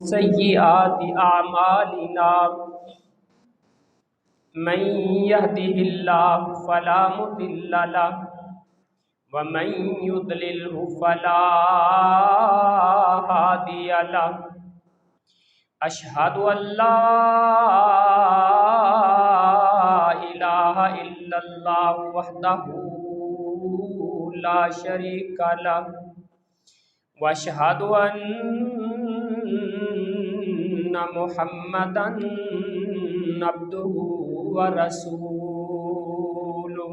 सय्यिआति आमालिना मन यहदिहिल्लाहु फला मुदिल्ल लहु व मन युद्लिल्हु फला हादिय लहु। अशहदु अल्ला इलाहा इल्लल्लाहु वहदहू ला शरीका लहु व अशहदु अन्ना मुहम्मदन अब्दुहु व रसूलुहु।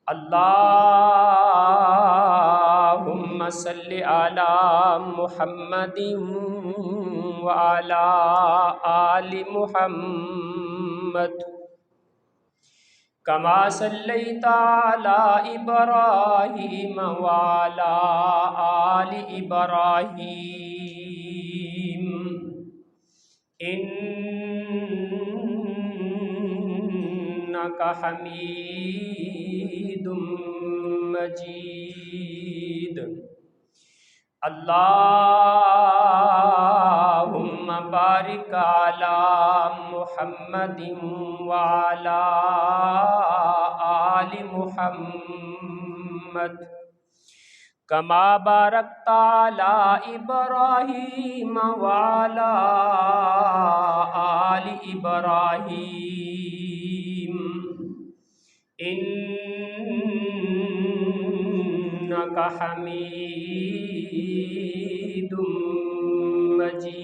अल्लाहुम्मा सल्लि अला मुहम्मदिन व अला आलि मुहम्मद कमा सल्लैता अला इब्राहीम व अला आलि इब्राहीम इन्नका हमीदुम मजीद। अल्लाहुम्मा बारिक अला मुहम्मदिन व अला आलि मुहम्मद कमा बारकता अला इब्राहीम व अला आलि इब्राहीम इन्नका हमीदुम मजीद।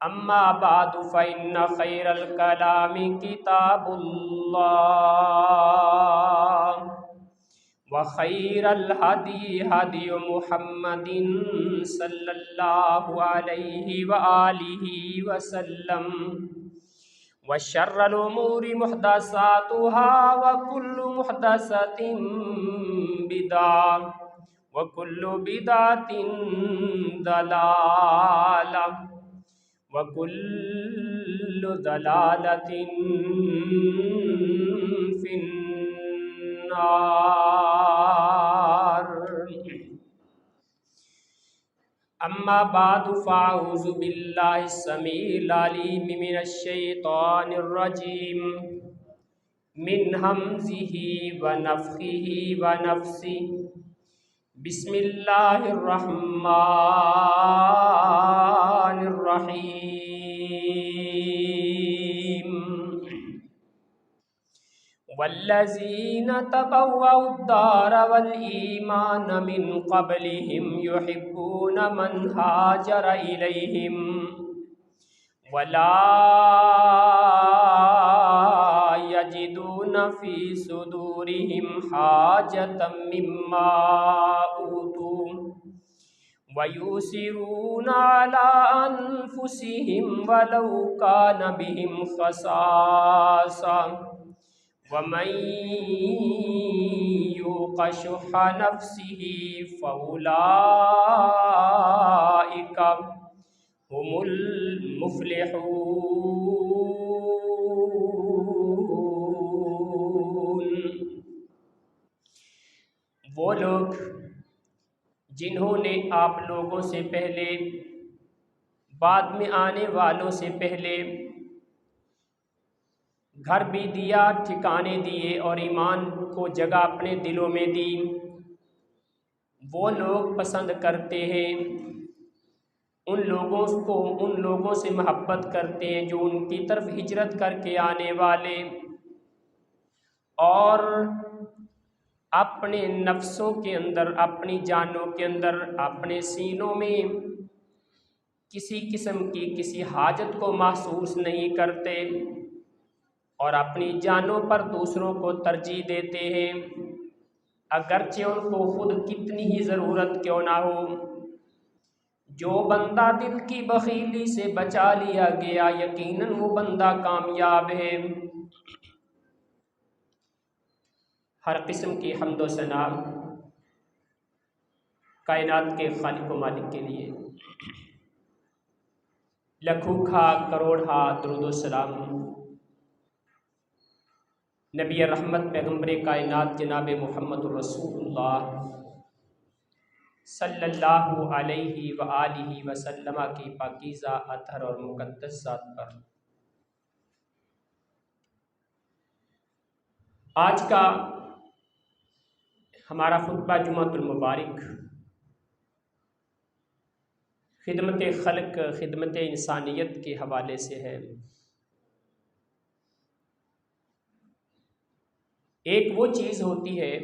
अम्मा बादु फ़इन्न खैरल कलामि किताबुल्लाह व खैरल हदी हदी मुहम्मदिन सल्लल्लाहु अलैहि व आलिहि वसल्लम व शर्रल उमूरि मुहदसातुहा व कुल्लु मुहदसतिन बिदअह व कुल्लु बिदअतिन दलाला व कुल्लु दलालतिन फिन्नार। अम्मा बादु फ़अऊज़ु बिल्लाहि समीइल अलीम मिनश शैतानिर रजीम मिन हमज़िही व नफ़्ख़िही व नफ़्सिही। बिस्मिल्लाहिर रहमानिर रहीम। वल्लज़ीना तबव्वउद्दार वल ईमान मिन क़ब्लिहिम युहिब्बूना मन हाजर इलैहिम वला यजिदूना फ़ी सुदूरिहिम हाजतम मिम्मा ऊतू व युसिरूना अला अनफुसिहिम वलौ काना बिहिम ख़सासा वमन युक़ शुह्ह नफ़्सिही फ़उलाइका हुमुल मुफ़्लिहून। वो लोग जिन्होंने आप लोगों से पहले, बाद में आने वालों से पहले घर भी दिया, ठिकाने दिए और ईमान को जगह अपने दिलों में दी, वो लोग पसंद करते हैं उन लोगों से मोहब्बत करते हैं जो उनकी तरफ हिजरत करके आने वाले और अपने नफ्सों के अंदर, अपनी जानों के अंदर, अपने सीनों में किसी किस्म की किसी हाजत को महसूस नहीं करते और अपनी जानों पर दूसरों को तरजीह देते हैं, अगरचे उनको खुद कितनी ही ज़रूरत क्यों ना हो। जो बंदा दिल की बखीली से बचा लिया गया, यकीनन वो बंदा कामयाब है। हर किस्म की हम्द व सना कायनात के खालिक व मालिक के लिए। लखों खा करोड़ हा दुरूद व सलाम नबी रहमत पैगम्बर कायनात जनाब मुहम्मद रसूलुल्लाह सल्लल्लाहु अलैहि व आलिहि वसल्लम की पाकीज़ा अतहर और मुक़द्दस ज़ात पर आज का हमारा खुतबा जुमातुल मुबारक खिदमत खल्क, खिदमत इंसानियत के हवाले से है। एक वो चीज़ होती है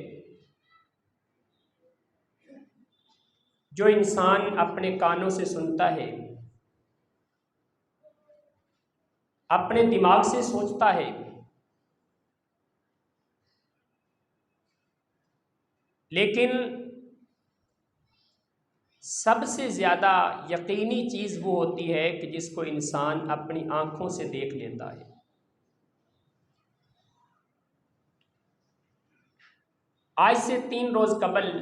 जो इंसान अपने कानों से सुनता है, अपने दिमाग से सोचता है, लेकिन सबसे ज़्यादा यकीनी चीज़ वो होती है कि जिसको इंसान अपनी आँखों से देख लेता है। आज से 3 रोज़ कबल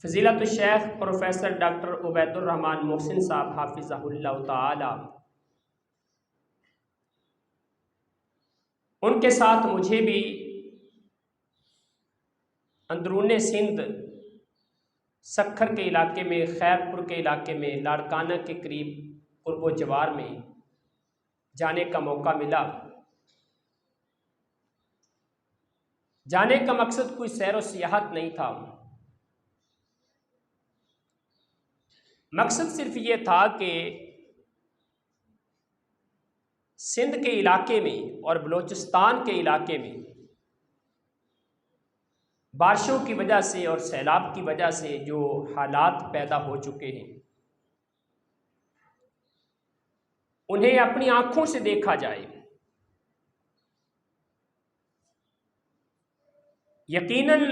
फ़ज़ीलत शेख प्रोफेसर डॉक्टर उबैदुर रहमान मोहसिन साहब हाफिज़हुल्लाह ताला, उनके साथ मुझे भी अंदरूने सिंध सक्खर के इलाके में, खैरपुर के इलाके में, लाड़काना के करीब कुर्बो जवार में जाने का मौका मिला। जाने का मकसद कोई सैर व सियाहत नहीं था, मकसद सिर्फ ये था कि सिंध के इलाके में और बलोचिस्तान के इलाके में बारिशों की वजह से और सैलाब की वजह से जो हालात पैदा हो चुके हैं, उन्हें अपनी आंखों से देखा जाए। यकीनन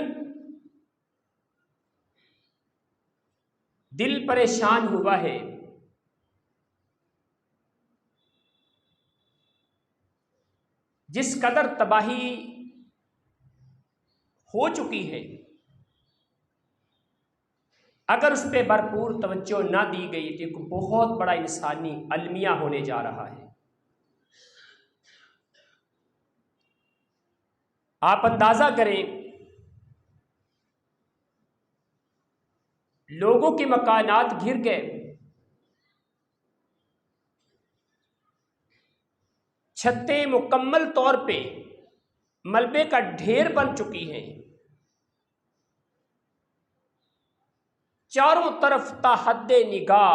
दिल परेशान हुआ है। जिस कदर तबाही हो चुकी है, अगर उस पर भरपूर तवज्जो ना दी गई तो एक बहुत बड़ा इंसानी अलमिया होने जा रहा है। आप अंदाजा करें, लोगों के मकानात घिर गए, छतें मुकम्मल तौर पे मलबे का ढेर बन चुकी हैं। चारों तरफ ताहद्दे निगाह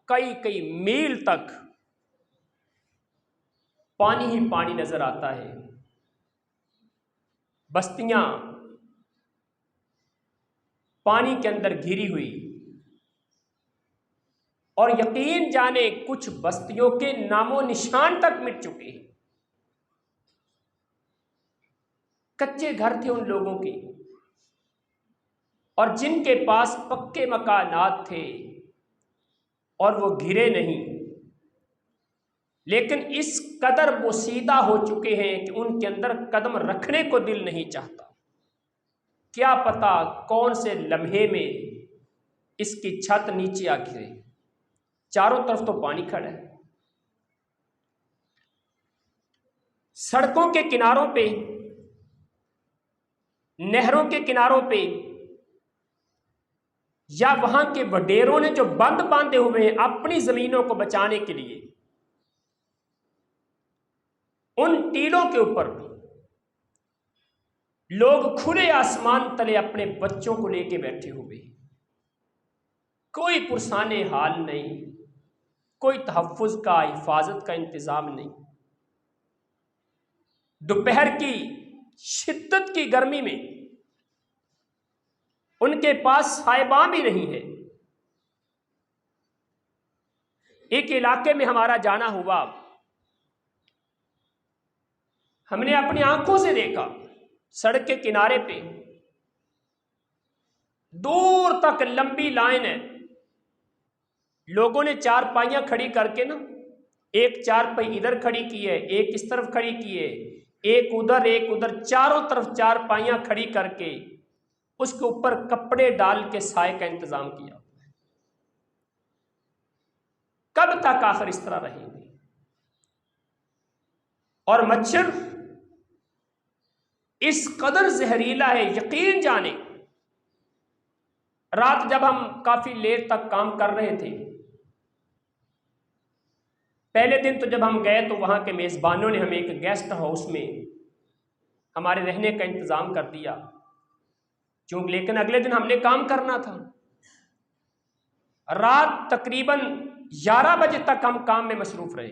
कई कई मील तक पानी ही पानी नजर आता है। बस्तियां पानी के अंदर घिरी हुई, और यकीन जाने कुछ बस्तियों के नामो निशान तक मिट चुके हैं। कच्चे घर थे उन लोगों के, और जिनके पास पक्के मकानात थे और वो घिरे नहीं, लेकिन इस कदर बोसीदा हो चुके हैं कि उनके अंदर कदम रखने को दिल नहीं चाहता। क्या पता कौन से लम्हे में इसकी छत नीचे आ गिरे। चारों तरफ तो पानी खड़ा है। सड़कों के किनारों पे, नहरों के किनारों पे, या वहां के वडेरों ने जो बंद बांधे हुए हैं अपनी जमीनों को बचाने के लिए, उन टीलों के ऊपर लोग खुले आसमान तले अपने बच्चों को लेके बैठे हुए। कोई पुरसाने हाल नहीं, कोई तहफ़्फ़ुज़ का, हिफाजत का इंतज़ाम नहीं। दोपहर की शिद्दत की गर्मी में उनके पास साहिबा भी नहीं है। एक इलाके में हमारा जाना हुआ, हमने अपनी आंखों से देखा, सड़क के किनारे पे दूर तक लंबी लाइन है। लोगों ने चारपाइयां खड़ी करके ना, एक चारपाई इधर खड़ी की है, एक इस तरफ खड़ी की है, एक उधर, चारों तरफ चारपाइयां खड़ी करके उसके ऊपर कपड़े डाल के साए का इंतजाम किया। कब तक आखिर इस तरह रहेंगे? और मच्छर इस कदर जहरीला है, यकीन जाने। रात जब हम काफी लेट तक काम कर रहे थे, पहले दिन तो जब हम गए तो वहां के मेजबानों ने हमें एक गेस्ट हाउस में हमारे रहने का इंतजाम कर दिया, क्योंकि लेकिन अगले दिन हमने काम करना था। रात तकरीबन 11 बजे तक हम काम में मसरूफ रहे,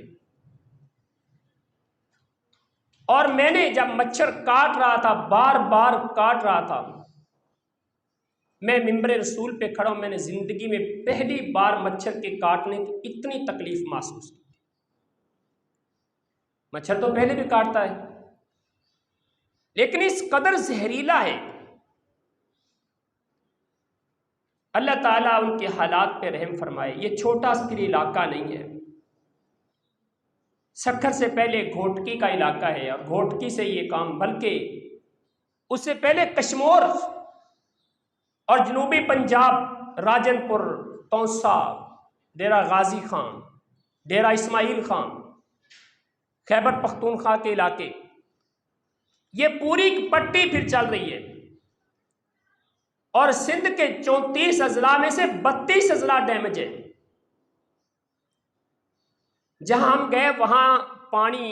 और मैंने जब मच्छर काट रहा था, बार बार काट रहा था, मैं मिंबर रसूल पे खड़ा हूं, मैंने जिंदगी में पहली बार मच्छर के काटने की इतनी तकलीफ महसूस की। मच्छर तो पहले भी काटता है, लेकिन इस कदर जहरीला है। अल्लाह ताला उनके हालात पे रहम फरमाए। ये छोटा फिर इलाका नहीं है, सक्खर से पहले घोटकी का इलाका है, और घोटकी से ये काम, बल्कि उससे पहले कश्मीर और जनूबी पंजाब, राजनपुर, तौसा, डेरा गाजी खान, डेरा इस्माइल खान, खैबर पख्तूनख्वा के इलाके, ये पूरी पट्टी फिर चल रही है। और सिंध के 34 अजला में से 32 अजला डैमेज है। जहां हम गए वहां पानी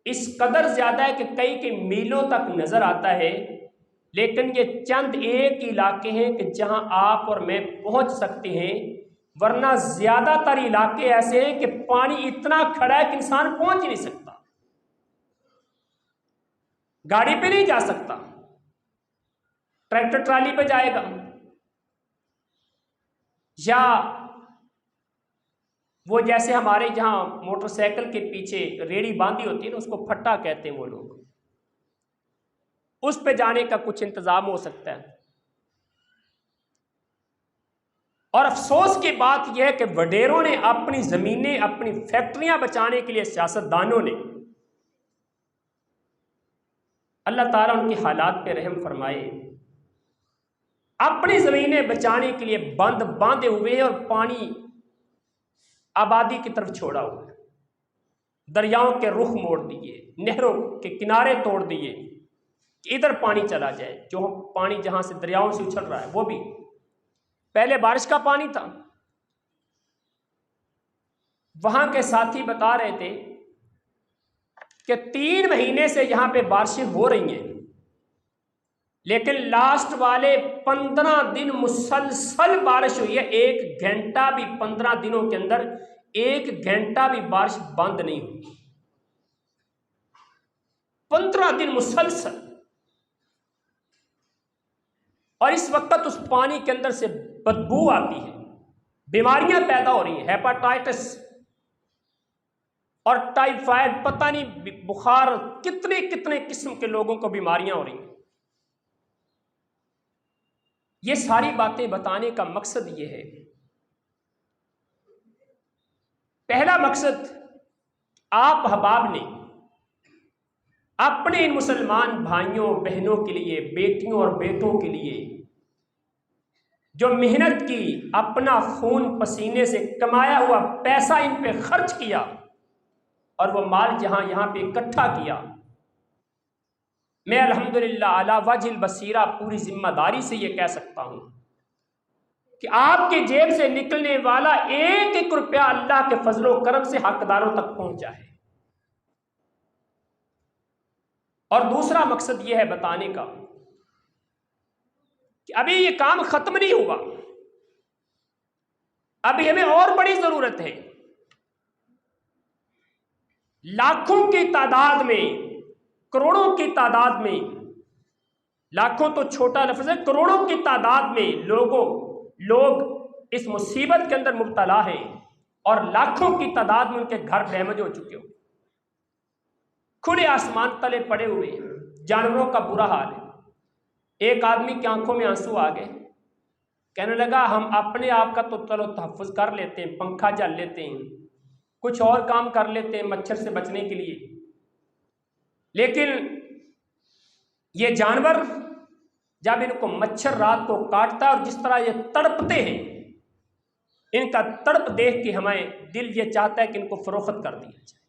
इस कदर ज्यादा है कि कई के मीलों तक नजर आता है, लेकिन ये चंद एक इलाके हैं कि जहां आप और मैं पहुंच सकते हैं, वरना ज्यादातर इलाके ऐसे हैं कि पानी इतना खड़ा है कि इंसान पहुंच ही नहीं सकता, गाड़ी पे नहीं जा सकता, ट्रैक्टर ट्राली पे जाएगा, या वो जैसे हमारे जहां मोटरसाइकिल के पीछे रेड़ी बांधी होती है ना, उसको फट्टा कहते हैं वो लोग, उस पे जाने का कुछ इंतजाम हो सकता है। और अफसोस की बात यह है कि वडेरों ने अपनी जमीनें, अपनी फैक्ट्रियां बचाने के लिए, सियासतदानों ने, अल्लाह ताला उनके हालात पे रहम फरमाए, अपनी जमीनें बचाने के लिए बंद बांधे हुए हैं और पानी आबादी की तरफ छोड़ा हुआ है। दरियाओं के रुख मोड़ दिए, नहरों के किनारे तोड़ दिए कि इधर पानी चला जाए। जो पानी जहां से दरियाओं से उछल रहा है वो भी पहले बारिश का पानी था। वहां के साथी बता रहे थे कि 3 महीने से यहां पे बारिशें हो रही हैं, लेकिन लास्ट वाले 15 दिन मुसलसल बारिश हुई है। 1 घंटा भी 15 दिनों के अंदर 1 घंटा भी बारिश बंद नहीं हुई। 15 दिन मुसलसल। और इस वक्त उस पानी के अंदर से बदबू आती है, बीमारियां पैदा हो रही हैं, हेपेटाइटिस और टाइफाइड, पता नहीं बुखार, कितने कितने किस्म के लोगों को बीमारियां हो रही हैं। ये सारी बातें बताने का मकसद ये है, पहला मकसद, आप अहबाब ने अपने इन मुसलमान भाइयों बहनों के लिए, बेटियों और बेटों के लिए जो मेहनत की, अपना खून पसीने से कमाया हुआ पैसा इन पे खर्च किया, और वो माल जहां यहां पे इकट्ठा किया, मैं अल्हम्दुलिल्लाह अला वजिल बसीरा पूरी जिम्मेदारी से ये कह सकता हूं कि आपके जेब से निकलने वाला 1-1 रुपया अल्लाह के फजलो करम से हकदारों तक पहुंचा है। और दूसरा मकसद यह है बताने का कि अभी ये काम खत्म नहीं हुआ, अभी हमें और बड़ी जरूरत है। लाखों की तादाद में, करोड़ों की तादाद में, लाखों तो छोटा लफ्ज है, करोड़ों की तादाद में लोग इस मुसीबत के अंदर मुब्तला हैं, और लाखों की तादाद में उनके घर डैमेज हो चुके हो, खुले आसमान तले पड़े हुए हैं, जानवरों का बुरा हाल है। एक आदमी की आंखों में आंसू आ गए, कहने लगा हम अपने आप का तो चलो तहफ़्फ़ुज़ कर लेते हैं, पंखा जल लेते हैं, कुछ और काम कर लेते हैं मच्छर से बचने के लिए, लेकिन ये जानवर जब इनको मच्छर रात को काटता है और जिस तरह ये तड़पते हैं, इनका तड़प देख के हमें दिल ये चाहता है कि इनको फरोख्त कर दिया जाए।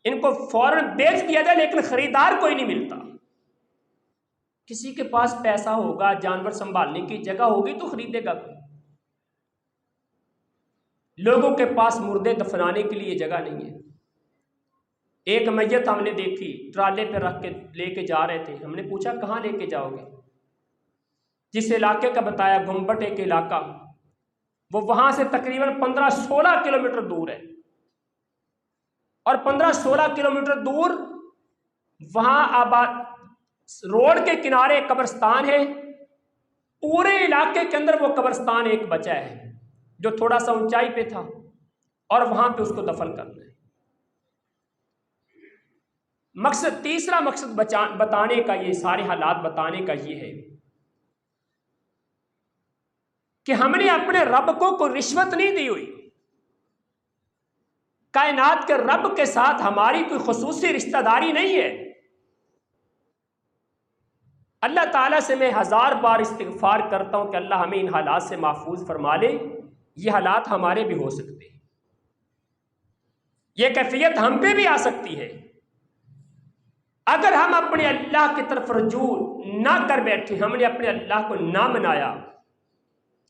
इनको फौरन बेच दिया जाए, लेकिन खरीदार कोई नहीं मिलता। किसी के पास पैसा होगा, जानवर संभालने की जगह होगी तो खरीदेगा कोई। लोगों के पास मुर्दे दफनाने के लिए जगह नहीं है। एक मैयत हमने देखी, ट्राले पे रख के लेके जा रहे थे। हमने पूछा कहाँ लेके जाओगे? जिस इलाके का बताया, गुम्बट एक इलाका, वो वहां से तकरीबन 15-16 किलोमीटर दूर है। और 15-16 किलोमीटर दूर वहां आबाद रोड के किनारे एक कब्रिस्तान है। पूरे इलाके के अंदर वो कब्रिस्तान एक बचा है जो थोड़ा सा ऊंचाई पे था, और वहां पे उसको दफन करना है। मकसद, तीसरा मकसद बताने का, ये सारे हालात बताने का ये है कि हमने अपने रब को कोई रिश्वत नहीं दी हुई। कायनात के रब के साथ हमारी कोई खुसूसी रिश्तेदारी नहीं है। अल्लाह ताला से मैं 1000 बार इस्तिग़फ़ार करता हूं कि अल्लाह हमें इन हालात से महफूज फरमा ले। ये हालात हमारे भी हो सकते हैं, ये कैफियत हम पे भी आ सकती है। अगर हम अपने अल्लाह की तरफ रुजू ना कर बैठे, हमने अपने अल्लाह को ना मनाया,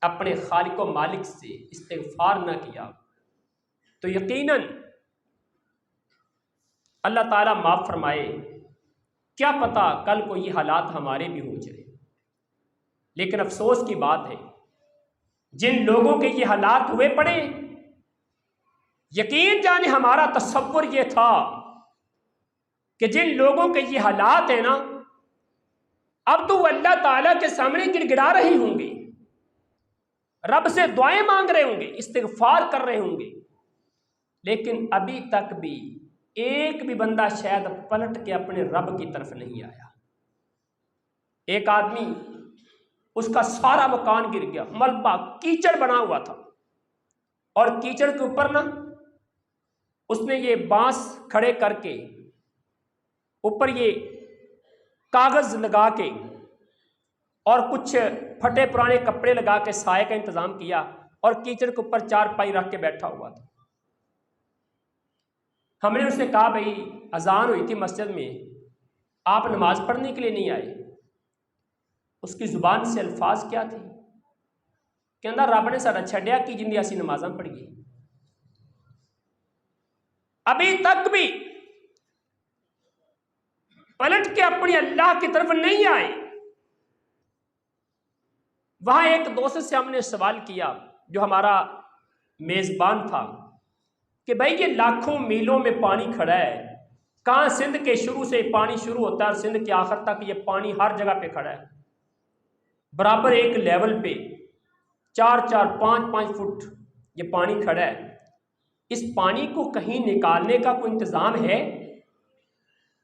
अपने खालिक व मालिक से इस्तिग़फ़ार ना किया, तो यकीनन अल्लाह ताला माफ़ फरमाए, क्या पता कल को ये हालात हमारे भी हो जाए। लेकिन अफसोस की बात है, जिन लोगों के ये हालात हुए पड़े, यकीन जाने हमारा तसव्वुर ये था कि जिन लोगों के ये हालात है ना, अब तो अल्लाह ताला के सामने गिड़गिड़ा रहे होंगे, रब से दुआएं मांग रहे होंगे, इस्तिग़फ़ार कर रहे होंगे, लेकिन अभी तक भी एक भी बंदा शायद पलट के अपने रब की तरफ नहीं आया। एक आदमी, उसका सारा मकान गिर गया, मलबा कीचड़ बना हुआ था, और कीचड़ के ऊपर ना उसने ये बांस खड़े करके ऊपर ये कागज लगा के और कुछ फटे पुराने कपड़े लगा के साए का इंतजाम किया, और कीचड़ के ऊपर चारपाई रख के बैठा हुआ था। हमने उससे कहा, भाई अजान हुई थी मस्जिद में, आप नमाज पढ़ने के लिए नहीं आए? उसकी जुबान से अल्फाज क्या थे? कहता रब ने साडा छड्या कि जिंदी असी नमाज़ां पढ़िए। अभी तक भी पलट के अपनी अल्लाह की तरफ नहीं आए। वहां एक दोस्त से हमने सवाल किया, जो हमारा मेजबान था, कि भाई ये लाखों मीलों में पानी खड़ा है, कहाँ सिंध के शुरू से पानी शुरू होता है और सिंध के आखिर तक ये पानी हर जगह पे खड़ा है, बराबर एक लेवल पे 4-4, 5-5 फुट ये पानी खड़ा है। इस पानी को कहीं निकालने का कोई इंतजाम है?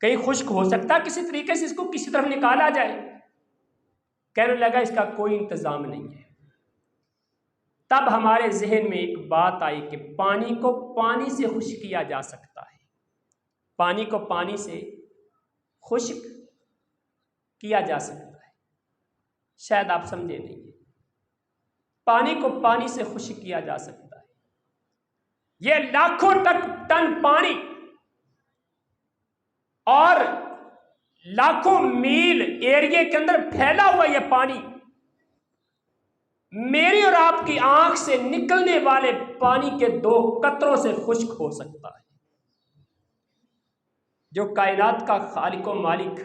कहीं खुश्क हो सकता है किसी तरीके से इसको किसी तरफ निकाला जाए? कहने लगा इसका कोई इंतजाम नहीं है। तब हमारे जहन में एक बात आई कि पानी को पानी से खुश्क किया जा सकता है। पानी को पानी से खुश्क किया जा सकता है, शायद आप समझे नहीं। पानी को पानी से खुश्क किया जा सकता है। यह लाखों टन पानी और लाखों मील एरिया के अंदर फैला हुआ यह पानी मेरी और आपकी आंख से निकलने वाले पानी के 2 कतरों से खुश्क हो सकता है। जो कायनात का खालिक व मालिक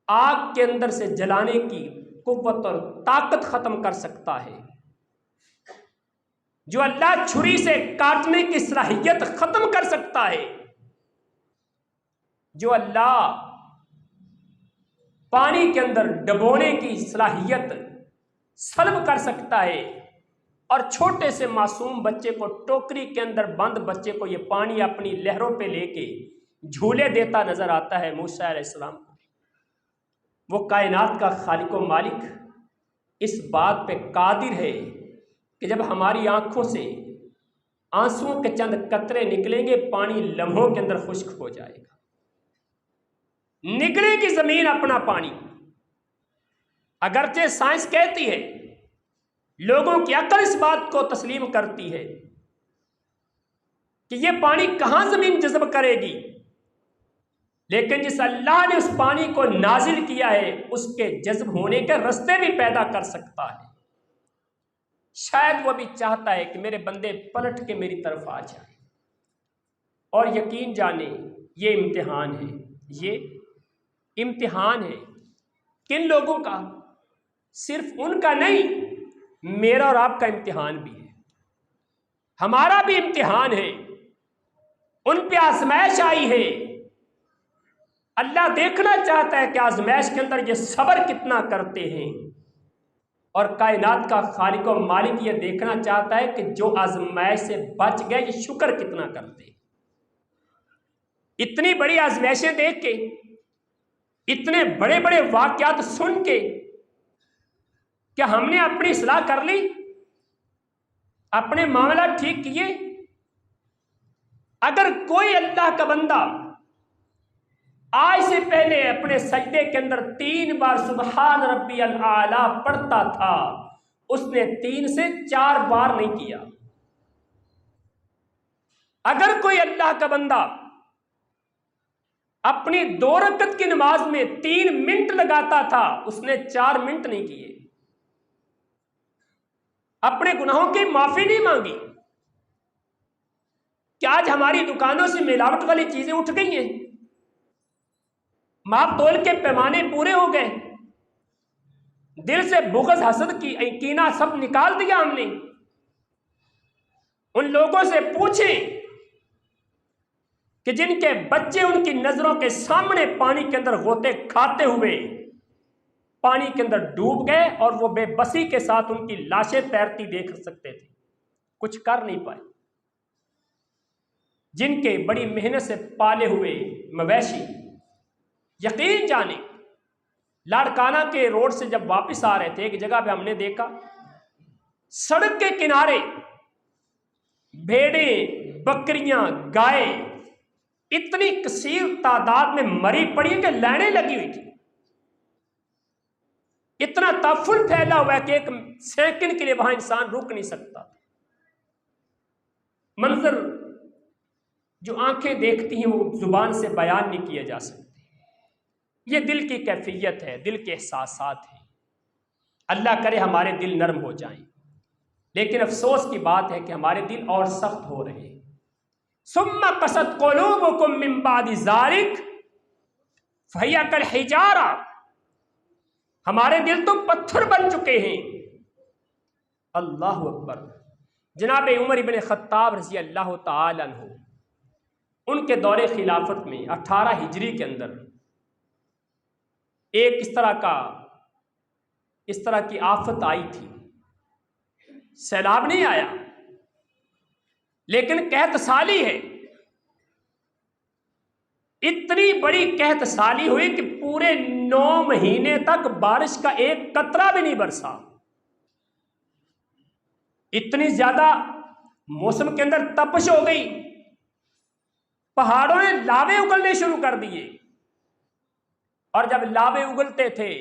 आग के अंदर से जलाने की कुव्वत और ताकत खत्म कर सकता है, जो अल्लाह छुरी से काटने की सलाहियत खत्म कर सकता है, जो अल्लाह पानी के अंदर डबोने की सलाहियत सल्ब कर सकता है, और छोटे से मासूम बच्चे को, टोकरी के अंदर बंद बच्चे को ये पानी अपनी लहरों पे लेके झूले देता नजर आता है मूसा अलैहिस्सलाम को। वो कायनात का खालिक व मालिक इस बात पे कादिर है कि जब हमारी आंखों से आंसुओं के चंद कतरे निकलेंगे, पानी लम्हों के अंदर खुश्क हो जाएगा। निकलेगी जमीन अपना पानी। अगरचे साइंस कहती है, लोगों की अक्ल इस बात को तस्लीम करती है कि ये पानी कहां जमीन जज़्ब करेगी, लेकिन जिस अल्लाह ने उस पानी को नाजिल किया है उसके जज्ब होने के रास्ते भी पैदा कर सकता है। शायद वो भी चाहता है कि मेरे बंदे पलट के मेरी तरफ आ जाए। और यकीन जाने ये इम्तिहान है, ये इम्तिहान है। किन लोगों का? सिर्फ उनका नहीं, मेरा और आपका इम्तिहान भी है, हमारा भी इम्तिहान है। उन पे आजमाइश आई है। अल्लाह देखना चाहता है कि आजमाइश के अंदर ये सब्र कितना करते हैं। और कायनात का खालिक और मालिक ये देखना चाहता है कि जो आजमाइश से बच गए ये शुक्र कितना करते हैं। इतनी बड़ी आजमाइशें देख के, इतने बड़े बड़े वाकयात सुन के, क्या हमने अपनी इस्लाह कर ली, अपने मामला ठीक किए? अगर कोई अल्लाह का बंदा आज से पहले अपने सजदे के अंदर 3 बार सुबहान रब्बियल आला पढ़ता था, उसने 3 से 4 बार नहीं किया। अगर कोई अल्लाह का बंदा अपनी 2 रकत की नमाज में 3 मिनट लगाता था, उसने 4 मिनट नहीं किए। अपने गुनाहों की माफी नहीं मांगी। क्या आज हमारी दुकानों से मिलावट वाली चीजें उठ गई हैं? माप तोल के पैमाने पूरे हो गए, दिल से बुग़्ज़ हसद की कीना सब निकाल दिया हमने। उन लोगों से पूछें कि जिनके बच्चे उनकी नजरों के सामने पानी के अंदर गोते खाते हुए पानी के अंदर डूब गए और वो बेबसी के साथ उनकी लाशें तैरती देख सकते थे, कुछ कर नहीं पाए। जिनके बड़ी मेहनत से पाले हुए मवेशी, यकीन जाने लाड़काना के रोड से जब वापस आ रहे थे, एक जगह पे हमने देखा सड़क के किनारे भेड़ें, बकरियां, गाय इतनी कसीर तादाद में मरी पड़ी कि लाइनें लगी हुई थी। इतना ताफुल फैला हुआ है कि एक सेकंड के लिए वहां इंसान रुक नहीं सकता। मंजर जो आंखें देखती हैं वो जुबान से बयान नहीं किए जा सकते। ये दिल की कैफियत है, दिल के एहसासात हैं। अल्लाह करे हमारे दिल नरम हो जाएं, लेकिन अफसोस की बात है कि हमारे दिल और सख्त हो रहे हैं। सुम्मा कसत क़ुलूबुकुम मिन बादि ज़ालिक फ़हिया कल हिजारा, हमारे दिल तो पत्थर बन चुके हैं। अल्लाहु अकबर। जनाब उमर इब्न ख़त्ताब रज़ी अल्लाह तआला अन्हु, उनके दौरे खिलाफत में 18 हिजरी के अंदर एक इस तरह की आफत आई थी। सैलाब नहीं आया, लेकिन कहतसाली है। इतनी बड़ी कहतसाली हुई कि पूरे 9 महीने तक बारिश का एक कतरा भी नहीं बरसा। इतनी ज्यादा मौसम के अंदर तपश हो गई, पहाड़ों ने लावे उगलने शुरू कर दिए। और जब लावे उगलते थे,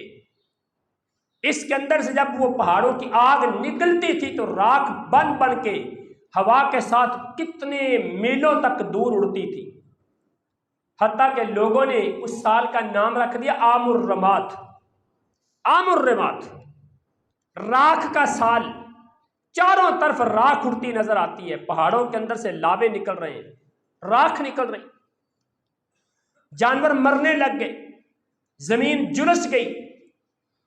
इसके अंदर से जब वो पहाड़ों की आग निकलती थी तो राख बन बन के हवा के साथ कितने मीलों तक दूर उड़ती थी। हत्ता के लोगों ने उस साल का नाम रख दिया आमुर रमात। आमुर रमात, राख का साल। चारों तरफ राख उड़ती नजर आती है, पहाड़ों के अंदर से लावे निकल रहे हैं, राख निकल रही, जानवर मरने लग गए, जमीन झुलस गई,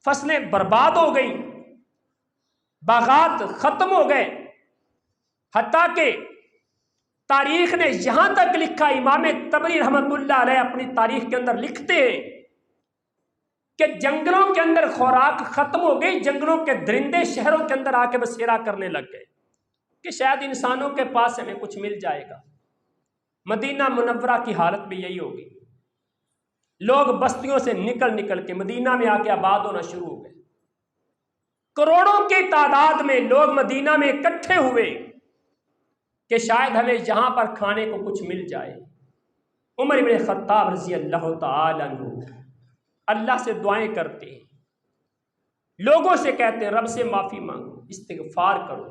फसलें बर्बाद हो गई, बागात खत्म हो गए। हत्ता के तारीख ने यहां तक लिखा, इमाम तबरी रहमतुल्लाह अलैह अपनी तारीख के अंदर लिखते हैं कि जंगलों के अंदर खुराक खत्म हो गई, जंगलों के दरिंदे शहरों के अंदर आके बसेरा करने लग गए कि शायद इंसानों के पास हमें कुछ मिल जाएगा। मदीना मुनव्वरा की हालत भी यही होगी। लोग बस्तियों से निकल निकल के मदीना में आके आबाद होना शुरू हो गए। करोड़ों की तादाद में लोग मदीना में इकट्ठे हुए कि शायद हमें यहां पर खाने को कुछ मिल जाए। उमर इब्न ख़त्ताब रज़ी अल्लाह तआला अन्हु अल्लाह से दुआएं करते हैं, लोगों से कहते हैं रब से माफ़ी मांगो, इस्तिग़फ़ार करो।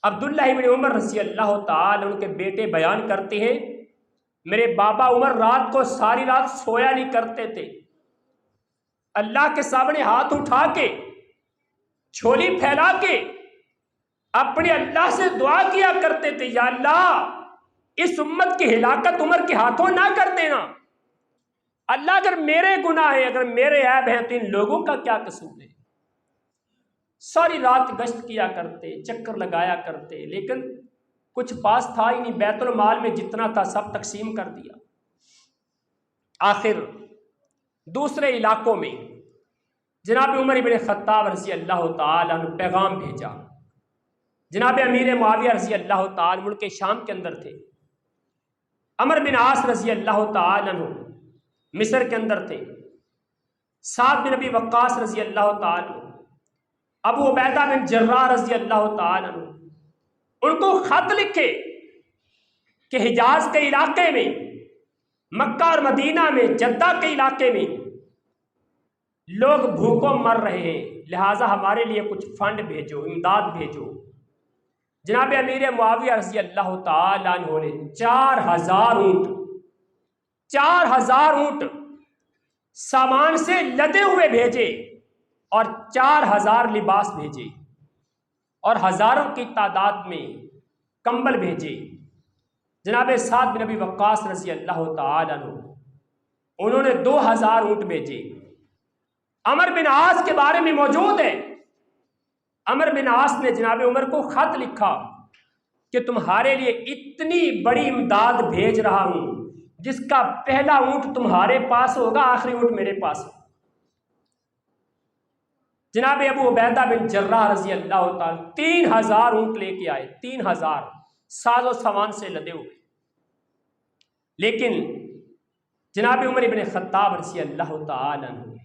अब्दुल्लाह इब्न उमर रज़ी अल्लाह ताला उनके बेटे बयान करते हैं, मेरे बाबा उमर रात को सारी रात सोया नहीं करते थे। अल्लाह के सामने हाथ उठा के, झोली फैला के अपने अल्लाह से दुआ किया करते थे, या अल्लाह इस उम्मत की हिलाकत उमर के हाथों ना कर देना। अल्लाह अगर मेरे गुनाह है, अगर मेरे ऐब हैं, तो इन लोगों का क्या कसूर है। सारी रात गश्त किया करते, चक्कर लगाया करते, लेकिन कुछ पास था ही नहीं। बैतुल माल में जितना था सब तकसीम कर दिया। आखिर दूसरे इलाकों में जनाब उमर इब्न खत्ताब रज़ी अल्लाह ताला अन्हु पैगाम भेजा। जनाब अमीर मुआविया रज़ी अल्लाह ताला मुल्क शाम के अंदर थे। अमर बिन आस रज़ी अल्लाह ताला अन्हु मिस्र के अंदर थे। साद बिन नबी वक्कास रज़ी अल्लाह ताला, अबू उबैदा बिन जर्राह रज़ी अल्लाह ताला अन्हु उनको खत लिखे कि हिजाज के इलाके में, मक्का और मदीना में, जद्दा के इलाके में लोग भूखों मर रहे हैं, लिहाजा हमारे लिए कुछ फंड भेजो, इमदाद भेजो। जनाब अमीर मुआविया रज़ी अल्लाह ताला अन्हु ने 4,000 ऊँट सामान से लदे हुए भेजे और 4,000 लिबास भेजे और हजारों की तादाद में कंबल भेजे। जनाब साद बिन नबी वक्कास रज़ी अल्लाह ताला अन्हु उन्होंने 2,000 ऊँट भेजे। अमर बिन आस के बारे में मौजूद है, अमर बिन आस ने जनाब उमर को खत लिखा कि तुम्हारे लिए इतनी बड़ी इमदाद भेज रहा हूं, जिसका पहला ऊँट तुम्हारे पास होगा, आखिरी ऊँट मेरे पास होगा। जनाब अबू उबैदा बिन जर्राह रज़ी अल्लाह ताला 3,000 ऊँट लेके आए, 3,000 साजो सामान से लदे हुए। लेकिन जनाब उमर इब्न खत्ताब रज़ी अल्लाह ताला ने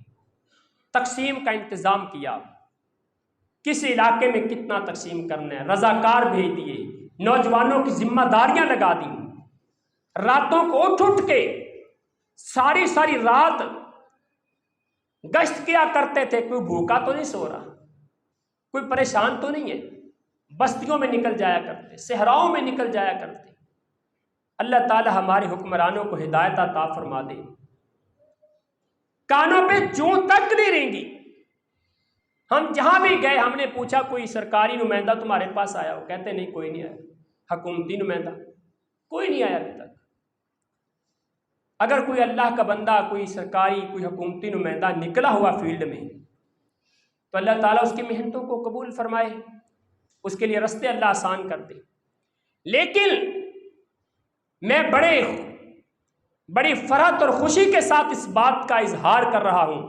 तकसीम का इंतज़ाम किया। किस इलाके में कितना तकसीम करना है, रज़ाकार भेज दिए, नौजवानों की जिम्मेदारियां लगा दी। रातों को उठ के सारी सारी रात गश्त किया करते थे। कोई भूखा तो नहीं सो रहा, कोई परेशान तो नहीं है। बस्तियों में निकल जाया करते, सहराओं में निकल जाया करते। अल्लाह ताला हमारे हुक्मरानों को हिदायत अता फरमा दे। कानों पे जूं तक नहीं रेंगी। हम जहां भी गए, हमने पूछा कोई सरकारी नुमाइंदा तुम्हारे पास आया हो, कहते नहीं कोई नहीं आया। हुकूमती नुमाइंदा कोई नहीं आया अभी तक। अगर कोई अल्लाह का बंदा, कोई सरकारी, कोई हुकूमती नुमाइंदा निकला हुआ फील्ड में, तो अल्लाह ताला उसकी मेहनतों को कबूल फरमाए, उसके लिए रास्ते अल्लाह आसान कर दे। लेकिन मैं बड़ी फरहत और खुशी के साथ इस बात का इजहार कर रहा हूं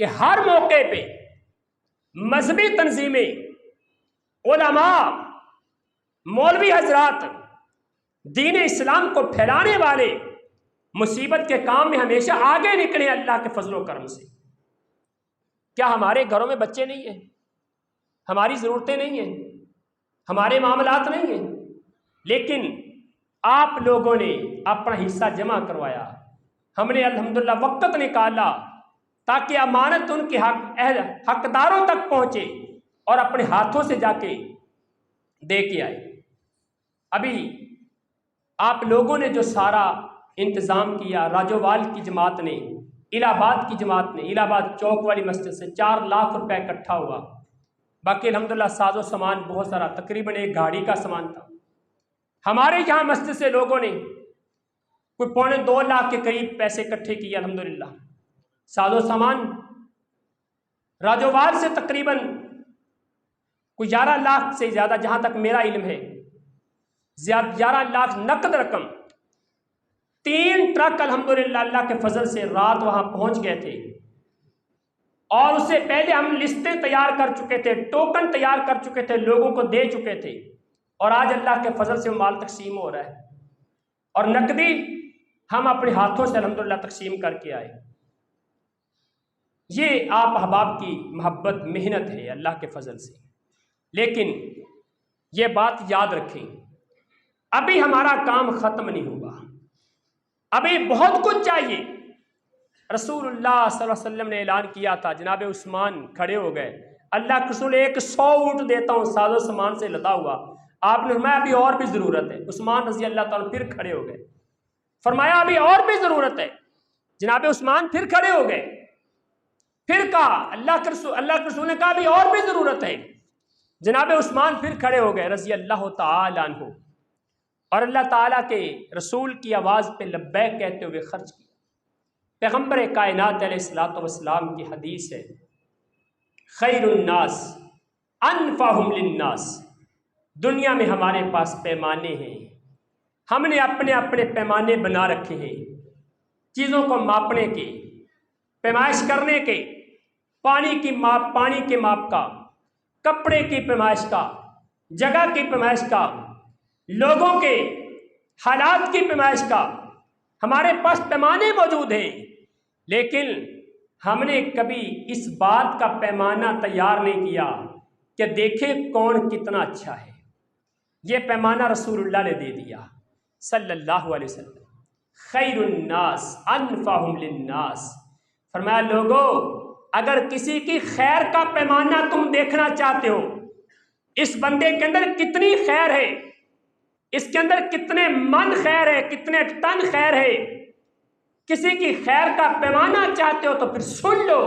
कि हर मौके पे मजहबी तंजीमें, उलमा, मौलवी हजरात, दीन इस्लाम को फैलाने वाले मुसीबत के काम में हमेशा आगे निकले अल्लाह के फजलो करम से। क्या हमारे घरों में बच्चे नहीं हैं, हमारी ज़रूरतें नहीं हैं, हमारे मामलात नहीं हैं, लेकिन आप लोगों ने अपना हिस्सा जमा करवाया। हमने अल्हम्दुलिल्लाह वक्त निकाला ताकि अमानत उनके हकदारों तक पहुंचे और अपने हाथों से जाके दे के आए। अभी आप लोगों ने जो सारा इंतज़ाम किया, राजोवाल की जमात ने, इलाहाबाद की जमात ने, इलाहाबाद चौक वाली मस्जिद से 4 लाख रुपए इकट्ठा हुआ। बाकी अल्हम्दुलिल्लाह साजो सामान बहुत सारा, तकरीबन एक गाड़ी का सामान था। हमारे यहाँ मस्जिद से लोगों ने कोई 2.25 लाख के करीब पैसे इकट्ठे किए। अल्हम्दुलिल्लाह साजो सामान राजोवाल से तकरीबन कोई 11 लाख से ज़्यादा, जहाँ तक मेरा इल्म है, 11 लाख नकद रकम। 3 ट्रक अल्हम्दुलिल्लाह अल्लाह के फजल से रात वहाँ पहुँच गए थे। और उससे पहले हम लिस्टें तैयार कर चुके थे, टोकन तैयार कर चुके थे, लोगों को दे चुके थे। और आज अल्लाह के फजल से माल तकसीम हो रहा है और नकदी हम अपने हाथों से अल्हम्दुलिल्लाह तकसीम करके आए। ये आप अहबाब की मोहब्बत, मेहनत है अल्लाह के फजल से। लेकिन ये बात याद रखें, अभी हमारा काम ख़त्म नहीं हुआ, अभी बहुत कुछ चाहिए। रसूलुल्लाह सल्लल्लाहु अलैहि वसल्लम ने ऐलान किया था, जनाब उस्मान खड़े हो गए, अल्लाह के रसूल 100 ऊँट देता हूँ साजो सामान से लदा हुआ। आपने फरमाया अभी और भी ज़रूरत है। उस्मान रज़ी अल्लाह ताला फिर खड़े हो गए, फरमाया अभी और भी ज़रूरत है। जनाब उस्मान फिर खड़े हो गए, फिर कहा अल्लाह के रसूल ने कहा अभी और भी ज़रूरत है। जनाब उस्मान फिर खड़े हो गए रज़ी अल्लाह ताला अन्हु, और अल्लाह ताला के रसूल की आवाज़ पे लब्बैक कहते हुए खर्च किया। पैगम्बर कायनात अलैहिस्सलातु वस्सलाम की हदीस है, खैरुन्नास अनफअहुम लिन्नास। दुनिया में हमारे पास पैमाने हैं, हमने अपने अपने पैमाने बना रखे हैं, चीज़ों को मापने के, पैमाइश करने के, पानी के माप का, कपड़े की पैमाइश का, जगह की पैमाइश का, लोगों के हालात की पैमाइश का। हमारे पास पैमाने मौजूद हैं, लेकिन हमने कभी इस बात का पैमाना तैयार नहीं किया कि देखें कौन कितना अच्छा है। ये पैमाना रसूलुल्लाह ने दे दिया सल्लल्लाहु अलैहि वसल्लम। खैरुन्नास अनफअहुम लिन्नास। फरमाया लोगों, अगर किसी की खैर का पैमाना तुम देखना चाहते हो, इस बंदे के अंदर कितनी खैर है, इसके अंदर कितने मन खैर है, कितने टन खैर है, किसी की खैर का पैमाना चाहते हो तो फिर सुन लो,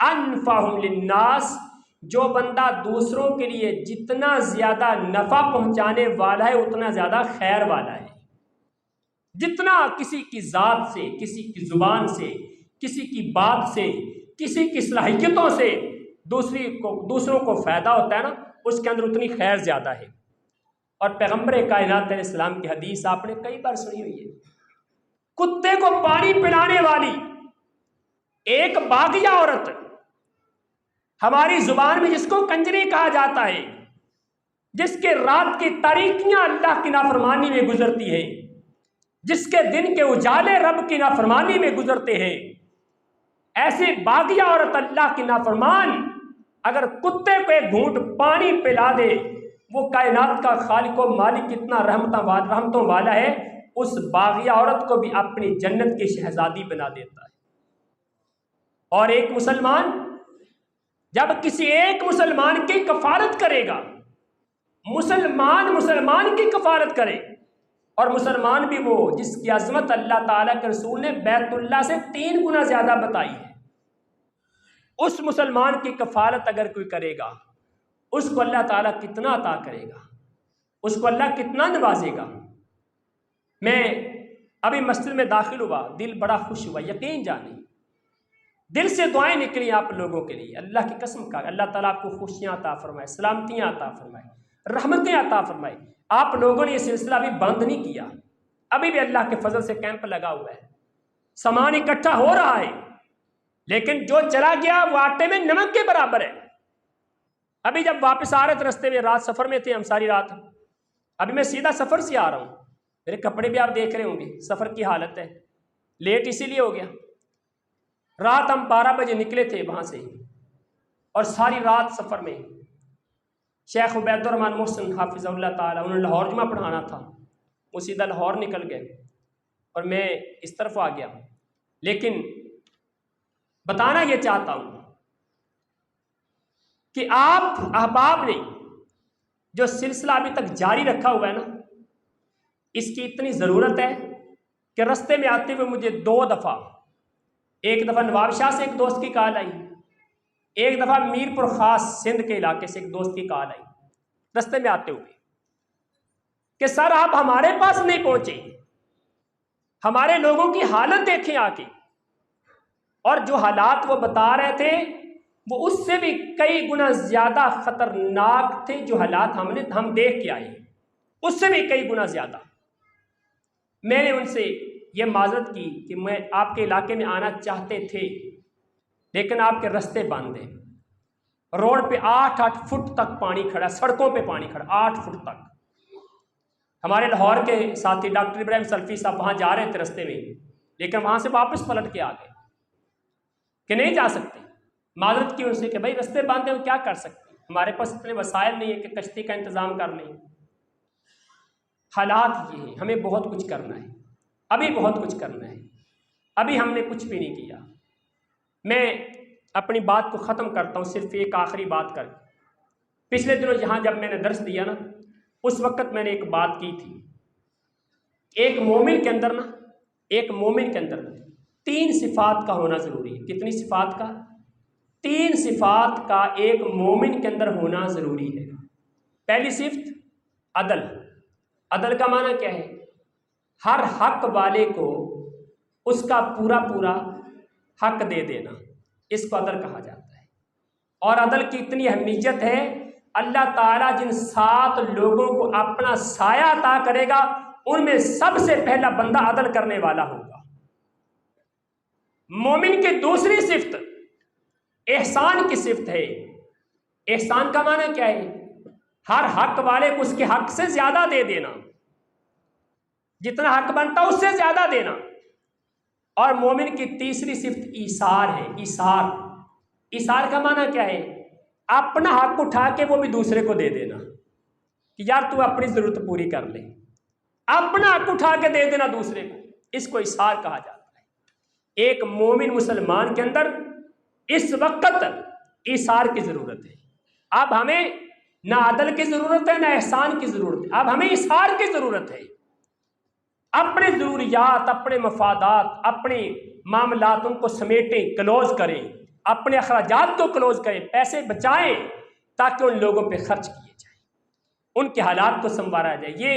अनफअहुम लिन्नास। जो बंदा दूसरों के लिए जितना ज्यादा नफा पहुंचाने वाला है उतना ज्यादा खैर वाला है। जितना किसी की जात से, किसी की जुबान से, किसी की बात से, किसी की सलाहियतों से दूसरों को फायदा होता है ना, उसके अंदर उतनी खैर ज्यादा है। और पैगम्बर कायनात अलैहिस्सलाम की हदीस आपने कई बार सुनी हुई है, कुत्ते को पानी पिलाने वाली एक बागिया औरत, हमारी जुबान में जिसको कंजरी कहा जाता है, जिसके रात की तारीकियां अल्लाह की नाफरमानी में गुजरती है, जिसके दिन के उजाले रब की नाफरमानी में गुजरते हैं, ऐसे बागिया औरत अल्लाह की नाफरमान अगर कुत्ते को एक घूंट पानी पिला दे, वो कायनात का खालिक व मालिक कितना रहमतों वाला है, उस बागिया औरत को भी अपनी जन्नत की शहजादी बना देता है। और एक मुसलमान जब किसी एक मुसलमान की कफारत करेगा, मुसलमान की कफारत करे, और मुसलमान भी वो जिसकी अजमत अल्लाह ताला के रसूल ने बैतुल्लाह से 3 गुना ज्यादा बताई है, उस मुसलमान की कफारत अगर कोई करेगा, उसको अल्लाह ताला कितना अता करेगा, उसको अल्लाह कितना नवाजेगा। मैं अभी मस्जिद में दाखिल हुआ, दिल बड़ा खुश हुआ, यकीन जाने दिल से दुआएं निकली आप लोगों के लिए। अल्लाह की कसम का, अल्लाह ताला आपको खुशियां अता फरमाए, सलामतियां अता फरमाए, रहमतें अता फरमाए। आप लोगों ने ये सिलसिला अभी बंद नहीं किया, अभी भी अल्लाह के फजल से कैंप लगा हुआ है, सामान इकट्ठा हो रहा है, लेकिन जो चला गया वो आटे में नमक के बराबर है। अभी जब वापस आ रहे थे, रास्ते में रात सफर में थे हम सारी रात, अभी मैं सीधा सफर से आ रहा हूँ, मेरे कपड़े भी आप देख रहे होंगे, सफर की हालत है, लेट इसीलिए हो गया। रात हम 12 बजे निकले थे वहां से, और सारी रात सफर में शेख उबैदुर्रहमान मोहसिन हाफिज़हुल्लाह ताला, उन्होंने लाहौर जुमा पढ़ाना था, वो सीधा लाहौर निकल गए और मैं इस तरफ आ गया। लेकिन बताना ये चाहता हूं कि आप अहबाब ने जो सिलसिला अभी तक जारी रखा हुआ है ना, इसकी इतनी ज़रूरत है कि रास्ते में आते हुए मुझे 2 दफ़ा, एक दफ़ा नवाब शाह से एक दोस्त की कॉल आई, एक दफ़ा मीरपुर खास सिंध के इलाके से एक दोस्त की कॉल आई रास्ते में आते हुए कि सर आप हमारे पास नहीं पहुंचे, हमारे लोगों की हालत देखें आके। और जो हालात वो बता रहे थे वो उससे भी कई गुना ज्यादा खतरनाक थे, जो हालात हम देख के आए उससे भी कई गुना ज्यादा। मैंने उनसे ये माजरत की कि मैं आपके इलाके में आना चाहते थे, लेकिन आपके रास्ते बंद हैं, रोड पे 8-8 फुट तक पानी खड़ा, सड़कों पे पानी खड़ा 8 फुट तक। हमारे लाहौर के साथी डॉक्टर इब्राहिम सल्फी साहब वहां जा रहे थे रास्ते में, लेकिन वहां से वापस पलट के आ गए कि नहीं जा सकते। माजरत की उनसे कि भाई रास्ते बंद हैं, क्या कर सकते हैं, हमारे पास इतने वसाइल नहीं है कि कश्ती का इंतजाम कर लें। हालात ये हैं, हमें बहुत कुछ करना है, अभी बहुत कुछ करना है, अभी हमने कुछ भी नहीं किया। मैं अपनी बात को ख़त्म करता हूँ सिर्फ एक आखिरी बात कर। पिछले दिनों यहाँ जब मैंने दर्स दिया ना, उस वक़्त मैंने एक बात की थी। एक मोमिन के अंदर ना, एक मोमिन के अंदर 3 सिफ़ात का होना ज़रूरी है। कितनी सिफ़ात का? 3 सिफ़ात का एक मोमिन के अंदर होना ज़रूरी है। पहली सिफ़त अदल। अदल का माना क्या है? हर हक वाले को उसका पूरा पूरा हक दे देना, इसको अदल कहा जाता है। और अदल की इतनी अहमियत है, अल्लाह ताला जिन 7 लोगों को अपना साया अता करेगा, उनमें सबसे पहला बंदा अदल करने वाला होगा। मोमिन की दूसरी सिफ्त एहसान की सिफ्त है। एहसान का माना क्या है? हर हक वाले को उसके हक से ज्यादा दे देना, जितना हक बनता उससे ज्यादा देना। और मोमिन की तीसरी सिफ्त ईसार है। ईसार, ईसार का माना क्या है? अपना हक उठा के वो भी दूसरे को दे देना कि यार तू अपनी जरूरत पूरी कर ले, अपना हक उठा के दे देना दूसरे को, इसको ईसार कहा जाता है। एक मोमिन मुसलमान के अंदर इस वक्त ईसार की जरूरत है। अब हमें ना अदल की जरूरत है, ना एहसान की जरूरत है, अब हमें ईसार की जरूरत है। अपने जरूरियात, अपने मफादात, अपने मामलात उनको समेटें, क्लोज करें, अपने अखराजात को क्लोज करें, पैसे बचाएं ताकि उन लोगों पे खर्च किए जाए, उनके हालात को संवारा जाए। ये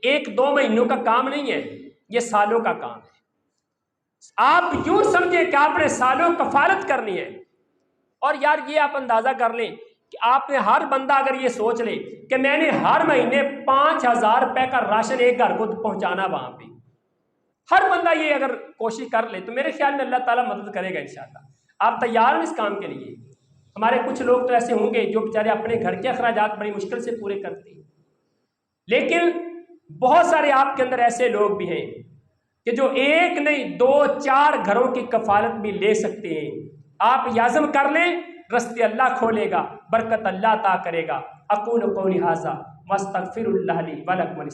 1-2 महीनों का काम नहीं है, ये सालों का काम है। आप यूं समझे कि आपने सालों कफालत करनी है। और यार ये आप अंदाजा कर लें कि आपने, हर बंदा अगर ये सोच ले कि मैंने हर महीने 5,000 रुपए का राशन एक घर को पहुंचाना, वहां पे हर बंदा ये अगर कोशिश कर ले तो मेरे ख्याल में अल्लाह ताला मदद करेगा इंशाअल्लाह। आप तैयार हैं इस काम के लिए? हमारे कुछ लोग तो ऐसे होंगे जो बेचारे अपने घर के अखराजात बड़ी मुश्किल से पूरे करते हैं, लेकिन बहुत सारे आपके अंदर ऐसे लोग भी हैं कि जो 1 नहीं 2-4 घरों की कफालत भी ले सकते हैं। आप याज़म कर लें, रस्ते अल्लाह खोलेगा, बरकत अल्लाह अता करेगा। अक़ूलु क़ौली हाज़ा वस्तग़फ़िरुल्लाह ली व लकुम।